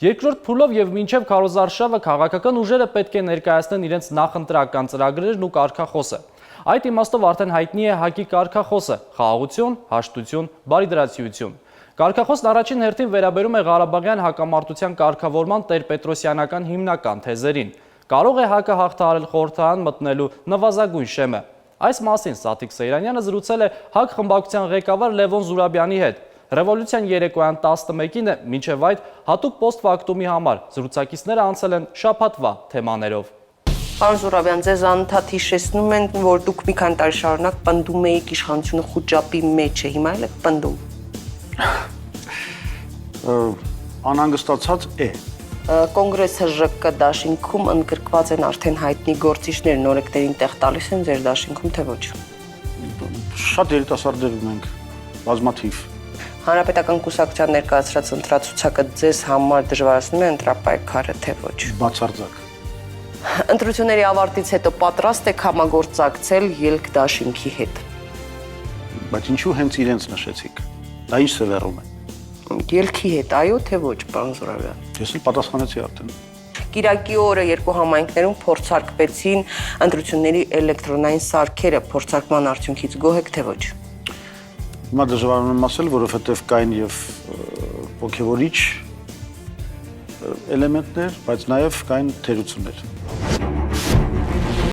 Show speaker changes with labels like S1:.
S1: Երկրորդ փուլով եւ մինչեւ քարոզարշավը քաղաքական ուժերը պետք է ներկայացնեն իրենց նախընտրական ծրագրերն ու կարգախոսը։ Այդ իմաստով արդեն հայտնի է ՀԱԿ-ի կարգախոսը՝ խաղաղություն, հաշտություն, բարիդրացիություն։ Կարգախոսն առաջին հերթին վերաբերում է Ղարաբաղյան հակամարտության կարգավորման տեր-պետրոսյանական հիմնական թեզերին։ Կարող է ՀԱԿ-ը հաղթահարել խորհրդարան մտնելու նվազագույն շեմը։ Այս մասին Սաթիկ Սեյրանյանը զրուցել է ՀԱԿ խմբակցության ղեկավար Լևոն Զուրաբյանի հետ։ Ռևոլյուցիան երեկոյան 11-ին է, մինչև այդ հատուկ post-factum-ի համար զրուցակիցները անցել են շաբաթվա թեմաներով։
S2: Պարոն Զուրաբյան, ձեզ անընդհատ հիշեցնում են, որ դուք մի քանի տարի շարունակ պնդում եք իշխանությունը խուճապի մեջ է, հիմա էլ եք պնդում։
S3: Անհանգստացած է։
S2: Կոնգրեսը ԺԿ դաշինքում ընդգրկված են արդեն հայտնի գործիչներ, նորեկներին տեղ տալիս են ձեր դաշինքում, թե ոչ։
S3: Շատ երիտասարդներ ունենք, բազմաթիվ։
S2: Հանրապետական կուսակցության ներկայացրած ընտրացուցակը ձեզ համար դժվարացնում է ընտրապայքարը, թե ոչ։
S3: Բացարձակ։
S2: Ընտրությունների ավարտից հետո պատրաստ եք համագործակցել ելք դաշինքի հետ։
S3: Բայց ինչու հենց իրենց նշեցիք։ Դա ինչ սևեռում է։
S2: Ելքի հետ, այո, թե ոչ, պարոն Զուրաբյան։
S3: Ես էլ պատասխանեցի արդեն։
S2: Կիրակի օրը երկու համայնքներում փորձարկվեցին ընտրությունների էլեկտրոնային սարքերը, փորձարկման արդյունքից գոհ եք, թե ոչ։
S3: Հիմա դժվար եմ ասել, որովհետև կային եւ ոգևորիչ էլեմենտներ, բայց նաեւ կային թերություններ։